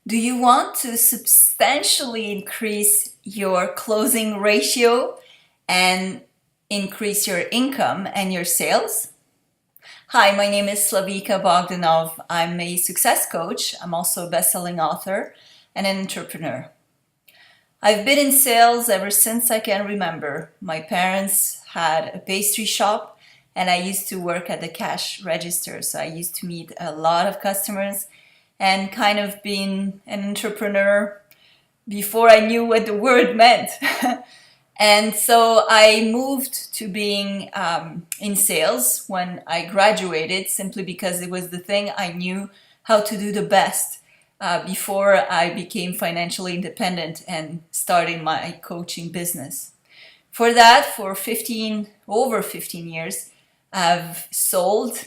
Do you want to substantially increase your closing ratio and increase your income and your sales? Hi, my name is Slavika Bogdanov. I'm a success coach. I'm also a best-selling author and an entrepreneur. I've been in sales ever since I can remember. My parents had a pastry shop and I used to work at the cash register. So I used to meet a lot of customers and kind of being an entrepreneur before I knew what the word meant. And so I moved to being in sales when I graduated, simply because it was the thing I knew how to do the best before I became financially independent and started my coaching business. For that, for over 15 years, I've sold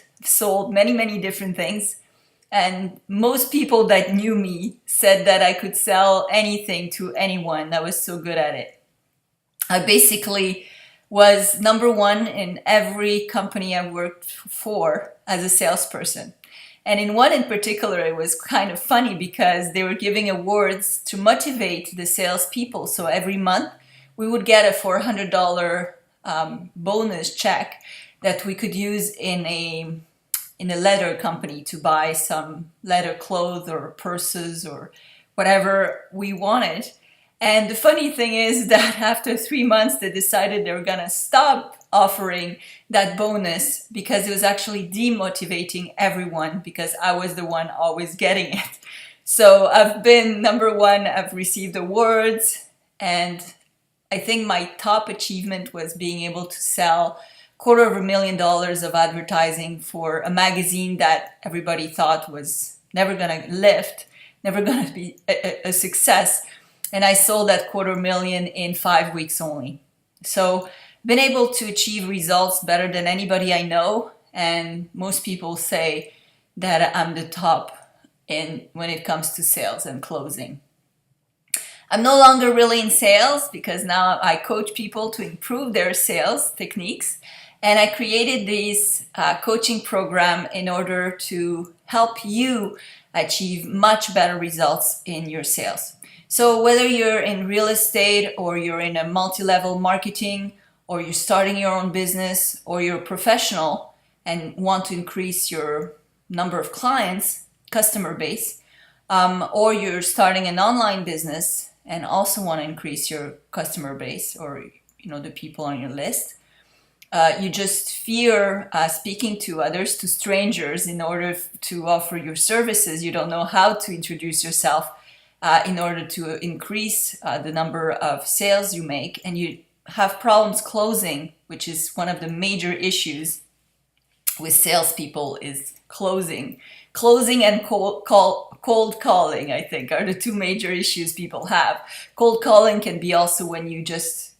many different things. And most people that knew me said that I could sell anything to anyone. I was so good at it. I basically was number one in every company I worked for as a salesperson. And in one in particular, it was kind of funny because they were giving awards to motivate the salespeople. So every month we would get a $400 bonus check that we could use in a leather company to buy some leather clothes or purses or whatever we wanted. And the funny thing is that after 3 months, they decided they were going to stop offering that bonus because it was actually demotivating everyone because I was the one always getting it. So I've been number one, I've received awards, and I think my top achievement was being able to sell $250,000 of advertising for a magazine that everybody thought was never going to lift, never going to be a success. And I sold that $250,000 in 5 weeks only. So been able to achieve results better than anybody I know. And most people say that I'm the top when it comes to sales and closing. I'm no longer really in sales because now I coach people to improve their sales techniques. And I created this coaching program in order to help you achieve much better results in your sales. So whether you're in real estate or you're in a multi-level marketing or you're starting your own business or you're a professional and want to increase your number of clients, customer base, or you're starting an online business and also want to increase your customer base or the people on your list, you just fear speaking to others, to strangers, in order to offer your services. You don't know how to introduce yourself in order to increase the number of sales you make, and you have problems closing, which is one of the major issues with salespeople, is closing. Closing and cold calling, I think, are the two major issues people have. Cold calling can be also when you just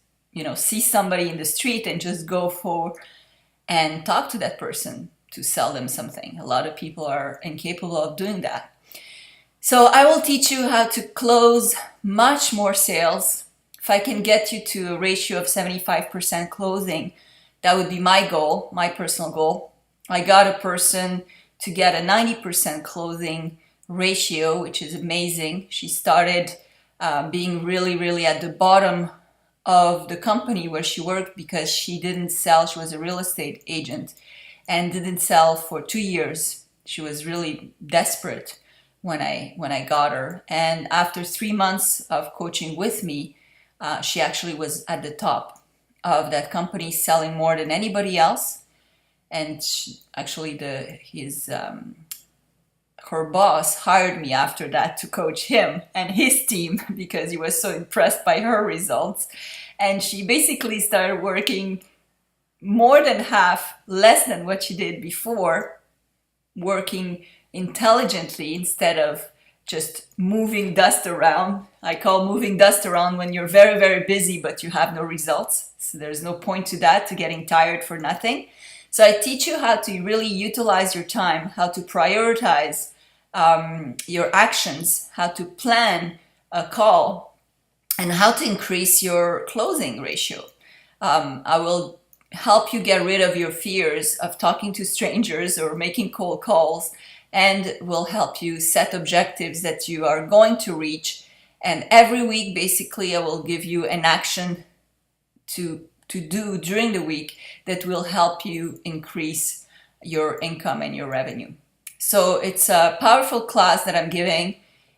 see somebody in the street and just go for and talk to that person to sell them something. A lot of people are incapable of doing that. So I will teach you how to close much more sales. If I can get you to a ratio of 75% closing, that would be my goal, my personal goal. I got a person to get a 90% closing ratio, which is amazing. She started being really at the bottom of the company where she worked because she didn't sell. She was a real estate agent and didn't sell for 2 years. She was really desperate when I got her. And after 3 months of coaching with me, she actually was at the top of that company, selling more than anybody else. And her boss hired me after that to coach him and his team because he was so impressed by her results. And she basically started working more than half less than what she did before, working intelligently instead of just moving dust around. I call moving dust around when you're very busy but you have no results. So there's no point to that, to getting tired for nothing. So I teach you how to really utilize your time, how to prioritize your actions, how to plan a call, and how to increase your closing ratio. I will help you get rid of your fears of talking to strangers or making cold calls and will help you set objectives that you are going to reach. And every week, basically, I will give you an action to do during the week that will help you increase your income and your revenue. So it's a powerful class that I'm giving,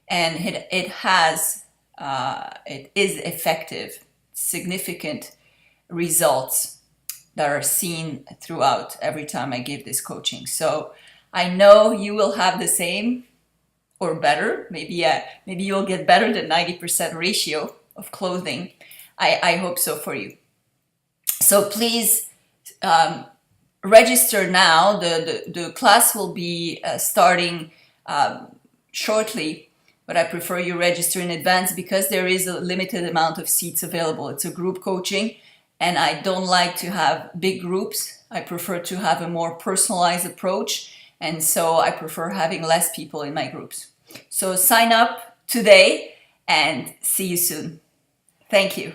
and it is effective, significant results that are seen throughout every time I give this coaching. So I know you will have the same or better. Maybe you'll get better than 90% ratio of clothing. I hope so for you. So please register now. The class will be starting shortly, but I prefer you register in advance because there is a limited amount of seats available. It's a group coaching, and I don't like to have big groups. I prefer to have a more personalized approach, and so I prefer having less people in my groups. So sign up today and see you soon. Thank you.